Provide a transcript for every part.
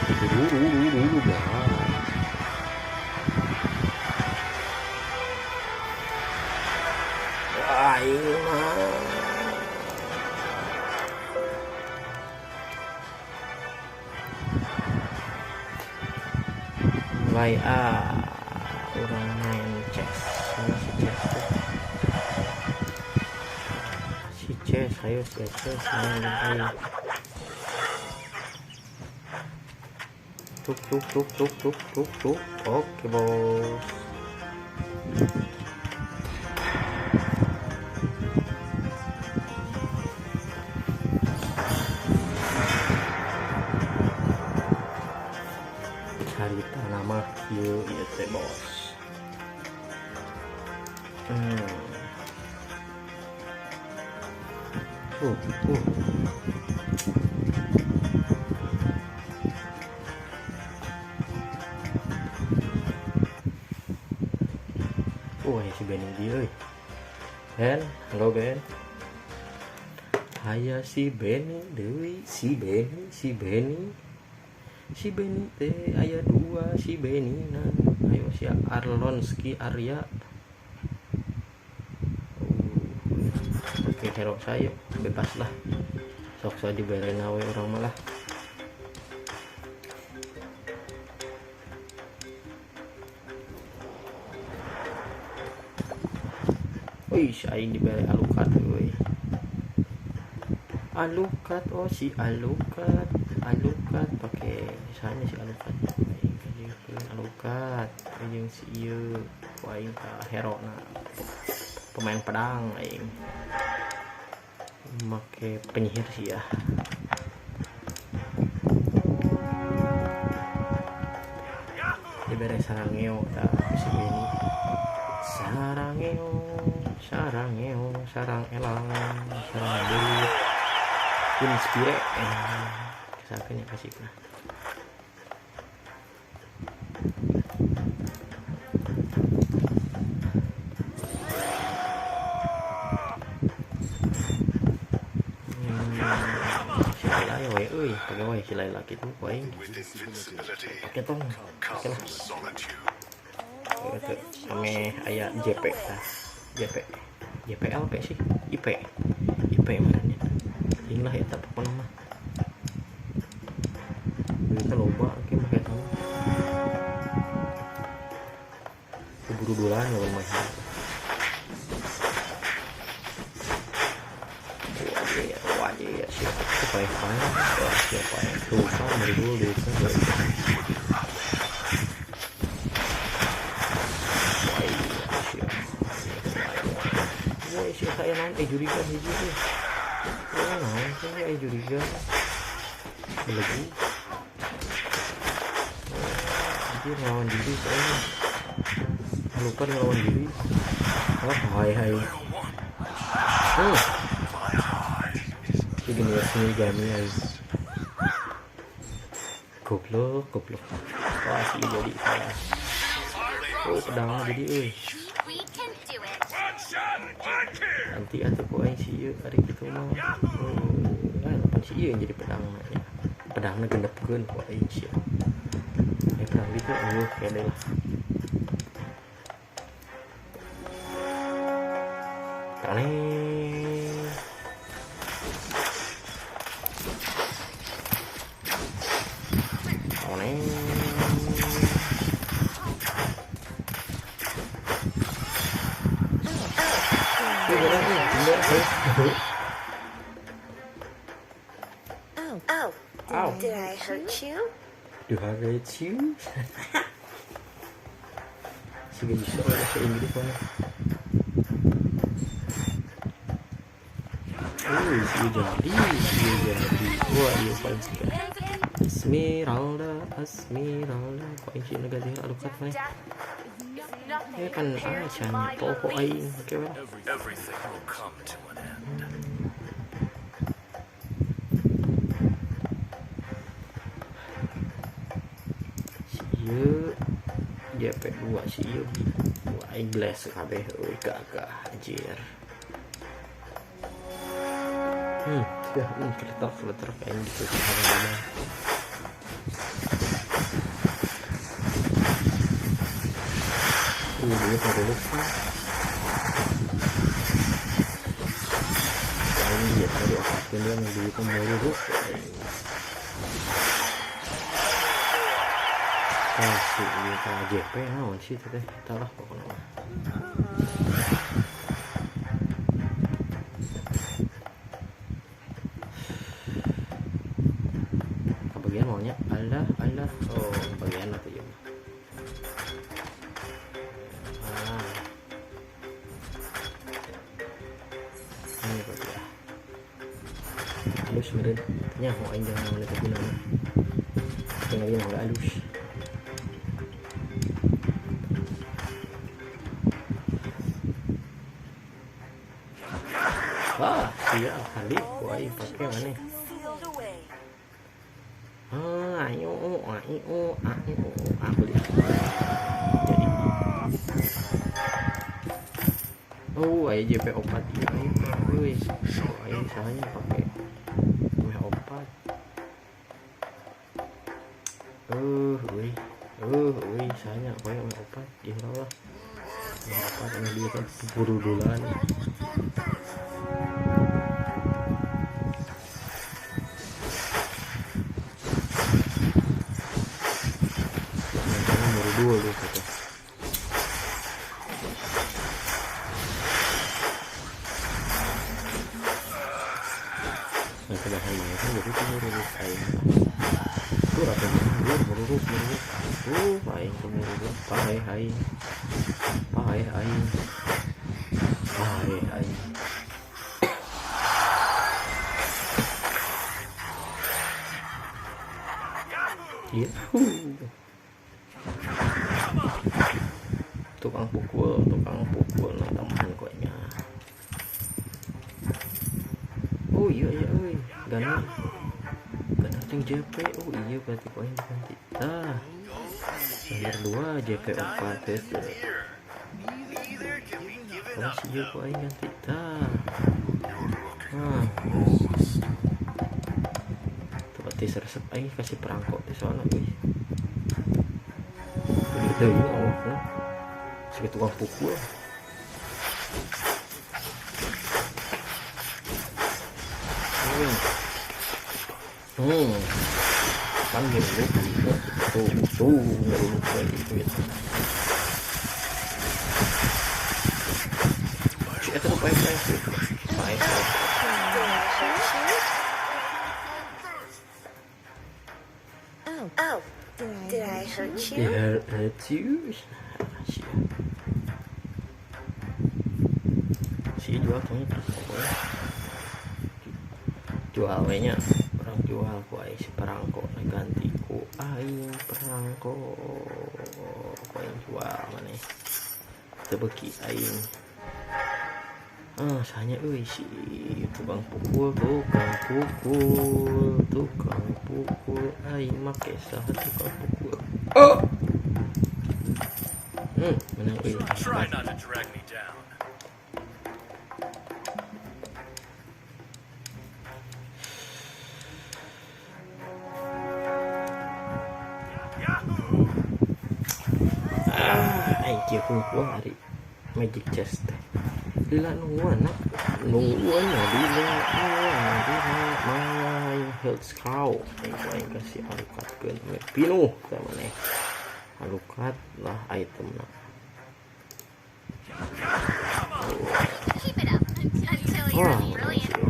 dulu guys. Aing mah mulai orang main chess. Si chess ayo si chess main ayo. Tuk. Oke bos. Harita nama yuk ya teh bos. Si Ben dia euy. Ben, halo Ben. Aya si Ben deui, si Beni teh aya dua si Beni nah. Ayo si Arlonski Arya. Oke, hero saya bebas lah. Sok saya dibere nawe orang malah. Wih, aing diberi alukat euy. Alukat si alukat pakai misalnya si alukat. Alukat jeung si ieu aing ka hero na. Pemain pedang aing. Make penyihir sih ya. Diberi sarangeo tah si ini. Sarang elang, sarang duit, inspire, kesakannya kasih lah. Silai wae euy, pakai wae silai laki tuh wae. Pakai tong, pakai lah. Ame aya JP lah. JPL P sih, IP mana nya. Inilah eta pokona mah. Kita loba ke make tong. Keburu dolan lawan mah. Wajib ya siap. Supaya siapa yang tukang bedil desa. Saya naon jurigan hiji teh. Naon saya jurigan. Lagi. Jadi lawan diri saya. Lupa lawan diri. Hai. Jadi sini gani ai. Goblok. Wah, sih jadi salah. Pedang jadi euy. Nanti atuh ku aing si ieu ari kitu mah. Lapan si ieu yang jadi pedangna nya. Pedangna gendepkeun ku aing sia. Pedang gitu kede lah. Kane. Oh, did I hurt you? Do I hurt you? Sige, bisa bahasa Inggris mana? Sige jadi. Wah, iya paling suka. Asmiralda. Paling sih negatif alukat mah. Ya kan Achan pokok aing oke ba. Everything will come to an end. Ieu JP2 si ieu wah Iblis kabeh euy gagah anjir. Ya, flutter kayak gitu. dulu dulu ini ya tadi aku dia yang dulu dulu kasih dia JP naon sih teh kita lah pokoknya bagian maunya Allah oh bagian atau ya ini bagian halus meren nya mau aing jangan mana tapi nama jangan dia nggak halus wah iya kali wah pakai mana ayo aku lihat jadi ayo JP opat ya ayo misalnya pakai opat misalnya pakai opat ya lah opat ini dia kan buru dulan dua gitu. Nah kedahan kan jadi itu merurus aing itu rata merurus aing merurus pakai aing tukang pukul nah tambahan koknya iya gana cing JP iya berarti koin diganti nomor 2 JP 4 itu masih iya koin ganti berarti resep aing kasih perangkok di sana udah ini awalnya segitu tukang pukul kan gitu tuh kayak gitu ya itu baik oh did I hurt you? Hurt you? Si jual tuh jual nya orang jual ku aing si perangko ganti ku aing perangko ku aing jual mana tebeki aing sanya si tukang pukul aing make sah tukang pukul menang Try not to drag me down. Aing kungkuang hari magic chest lila nungguan di main health scout aing kasih alukatkeun pinuh ka maneh alukat lah item nah Keep it up until you're brilliant.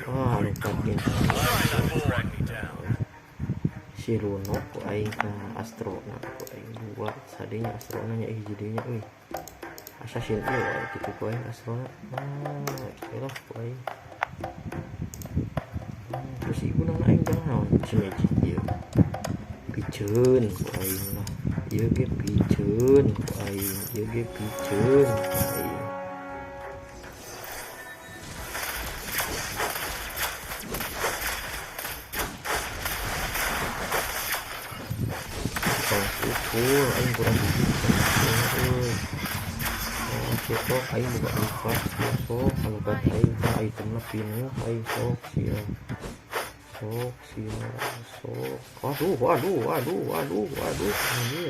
alukat bintang Try not to drag me down. si Runo ku aing ka Astro na ku aing buat sadenya Astro na nya jadinya A-Shashin gitu ku aing Astro na iyalah ku aing terus ibu nang aing jangan si magic ieu piceun ku aing lah ieu ge piceun ku aing aing kurang sok aing buka lupa sok kalau kan aing ka item na pinuh aing sok sia waduh ini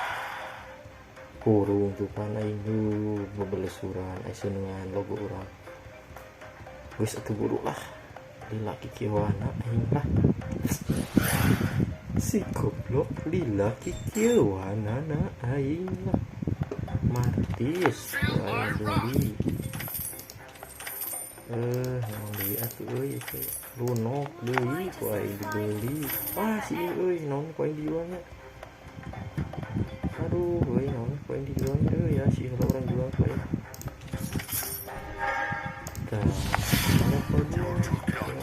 kurung tuh kan aing bebelesuran aing senengan logo urang geus atuh buru lah lila kikieuana aing lah si goblok lila kikieuana aing lah martis aing beli yang beli atuh euy lunok deui ku aing dibeli wah si euy naon ku aing dijualnya aduh euy naon ku aing dijualnya euy ya si heula urang jual ku aing tah apa dia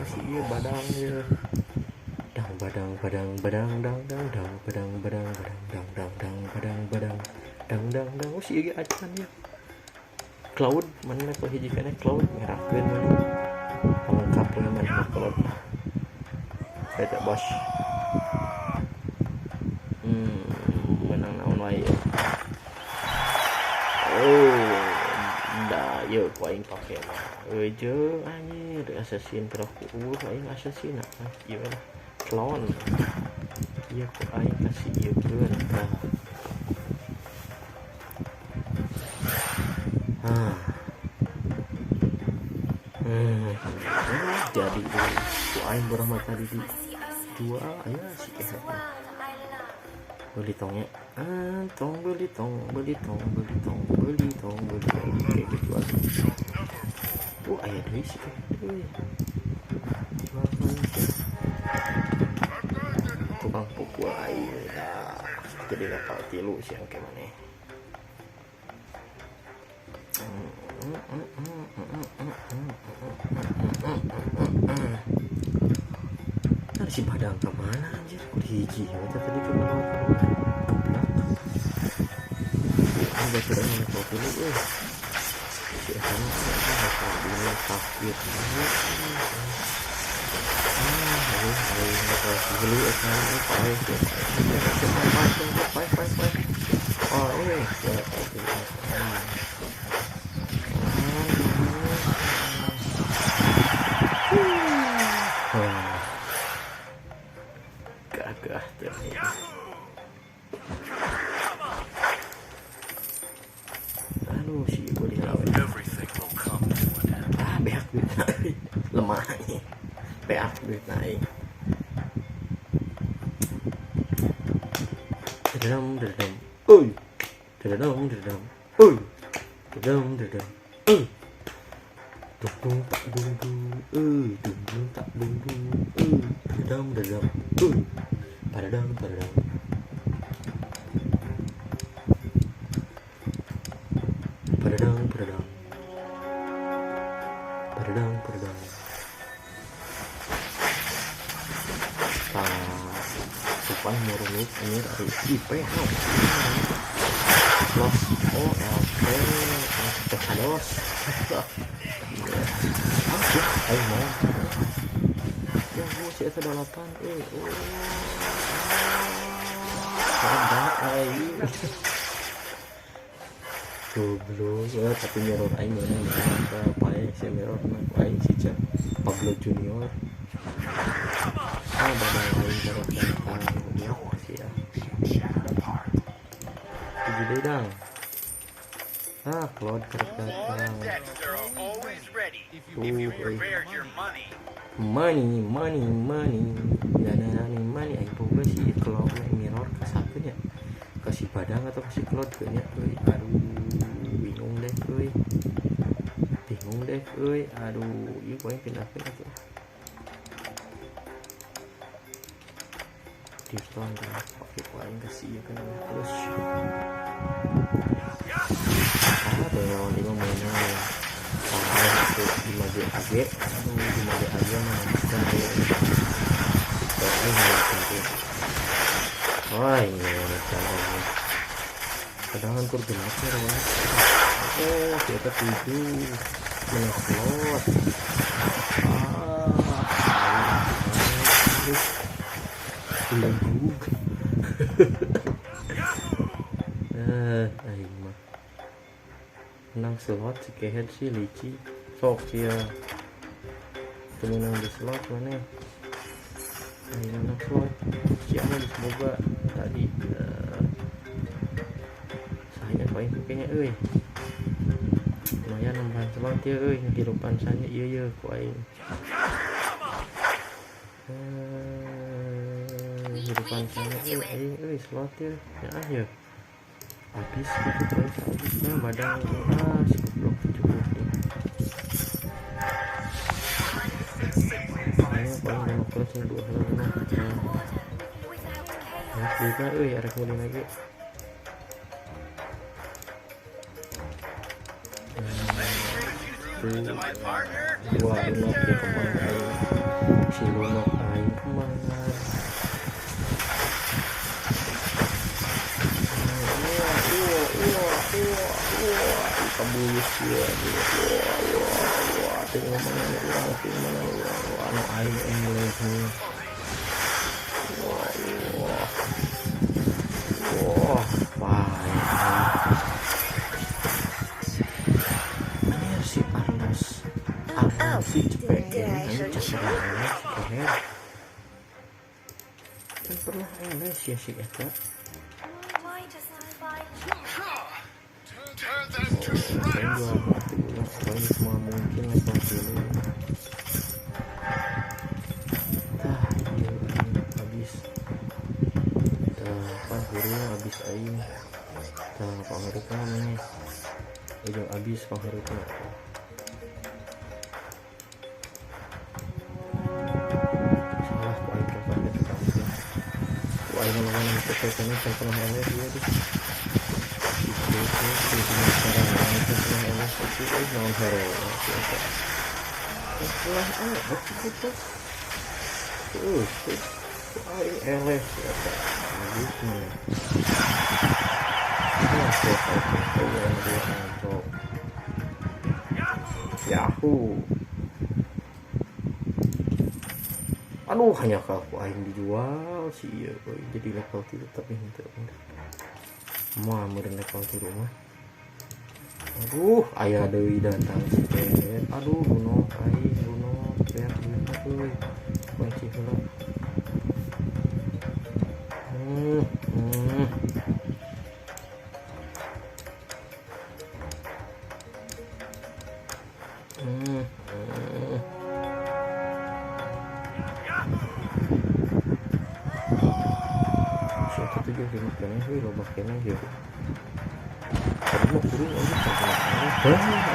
si ieu badang ieu badang dang dang dang badang dang dang oh si ieu acan ya cloud mana level hiji kana cloud merahkeun mana lengkap dengan mana cloud eta bos menang naon wae da yeu ku aing pake mah jeung anjir A-Shashin pukul aing A-Shashin ieu lah clown ieu ku aing kasih ieukeun jadi ku aing berama tadi di dua aya si kehe beli tongnya tong beli tong kayak gitu aja aya deui si kehe tukang pukul aing jadi level 3 sih engke maneh si badang kemana anjir ku hiji eta tadi ke bawah ada tidak yang kau pilih si sana ada dulu sakit beli ekan gagah teh aduh si boleh lawan Everything will come to an end. beak duit naik lemah beak duit naik dedam uy dedam uy dedam dung tak dung tak dung dedam padadang supan murunut ini dari IP los pecados ayo mau ya gua sih ada 8 ada ayo goblok ya tapi mirror aing mana apa ya si mirror mah aing si Pablo Junior badang aing terus dia sih ya jadi dang Claude terdatang money aing boga sih Claude mirror kasakeun ya kasih badang atau kasih Claude nya aduh bingung deh aduh ieu poin pindah-pindah tuh diskon pakai poin kasih ya kan terus ada lawan 5 mainnya itu 5G AG aduh 5G AG mana bisa wah ini caranya kadang kur genapnya rawan kita 7 menang slot lagu aing mah menang slot si kehead si lici sok sia menang di slot mana aing menang slot siapa semoga tadi saya aing kayaknya euy. Lumayan membantu banget ya euy kehidupan sana ieu ku aing. Kehidupan sana euy slot ya. Ya. Abys gitu guys, abisnya badan si goblok cukup nih. Ayo paling demokrasi dua hal juga arek mulai lagi. Dua unok ya kemana aing si lunok aing kemana kabulus ya tengok mana anu aing eleh nih. Ini si Arnos si cepet ini caturnya si keher kan pernah eleh si eta. Saya jual hati ulang paling semua mungkin level dulu. Iya habis apa guru habis aing pangherupa mana udah habis pangherupa salah ku aing kepada tukang ku aing ngomongin ini saya pernah eleh dia tuh Yahoo. Aduh hanya aku aing dijual sih ya jadi level 3 tapi henteu mah meureun level 3 mah. Aduh aya deui datang si Ket. Aduh lunok aing lunok beak euy kunci heula. Satu juga sih makanya sih lo makanya gitu. Kamu kurang aja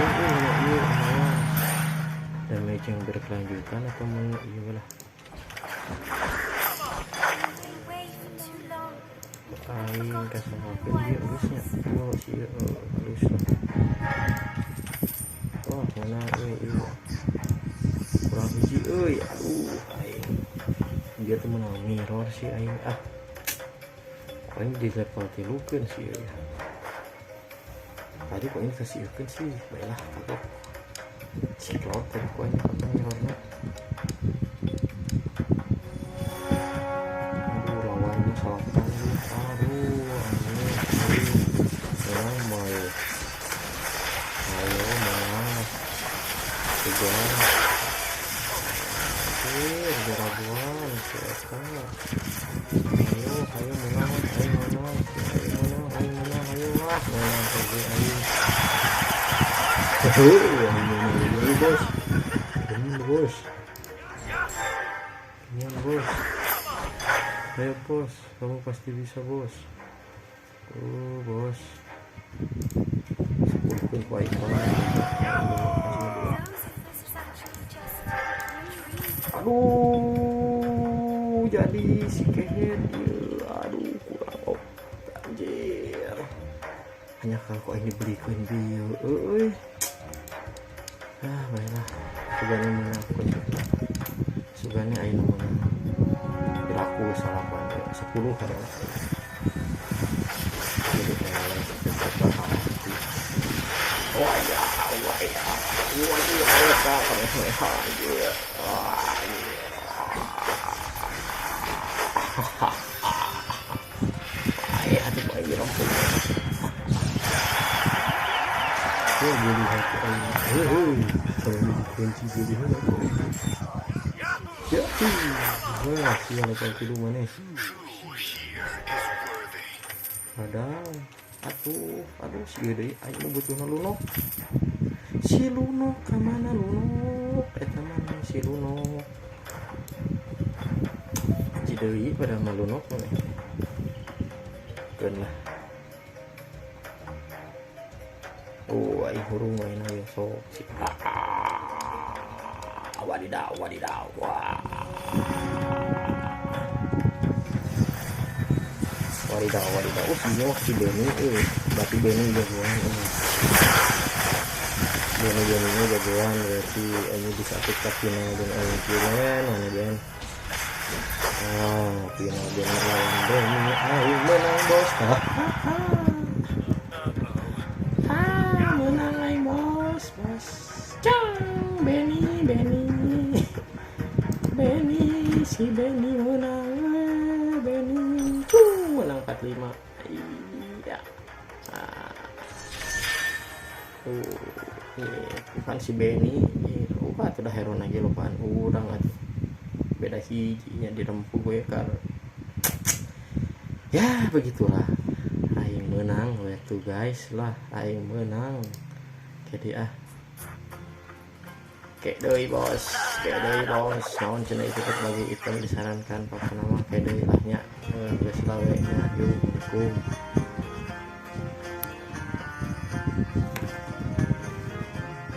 damage yang berkelanjutan atau mau iya lah. Aing kasih HP dia harusnya sih halus lah. Wah mana kurang hiji aduh aing dia tuh menang mirror sih aing aing di level 3 sih ya. Tadi kok ini kasihkan sih baiklah takut si cloud tadi kok ini apa mirrornya. Aduh lawannya salahkan menang mau ayo menang tiga jarabuan siapa ayo menang bos ayo bos kamu pasti bisa bos bos 10 pun baik aduh jadi si Kehet aduh kurang anjir hanya kalau ini belikan bio baiklah sugane menakut sugane ayo menang kiraku salah banget 10 kada jadi jadi hati kunci jadi ya wah siapa level 3 mana ada aduh si gede ayo butuh lunok si lunok kemana lunok mana si lunok si deui pada malunok mana kan lah ai hurung main ayo sok si wadidaw wah wadidaw semua si Benny berarti Benny jagoan Benny jagoan berarti ini bisa tukar final dengan Kiren mana Ben final lawan Benny ayo menang bos menang ay bos cang Benny si Benny menang menang 45 iya bukan si Benny lupa tuh dah hero lagi lupaan udang atuh beda hijinya dirempuh gue karena ya begitulah aing menang tuh guys lah aing menang jadi kayak deui bos naon cenah itu bagi item disarankan pokokna mah kayak deui lah nya geus lawe nya yuk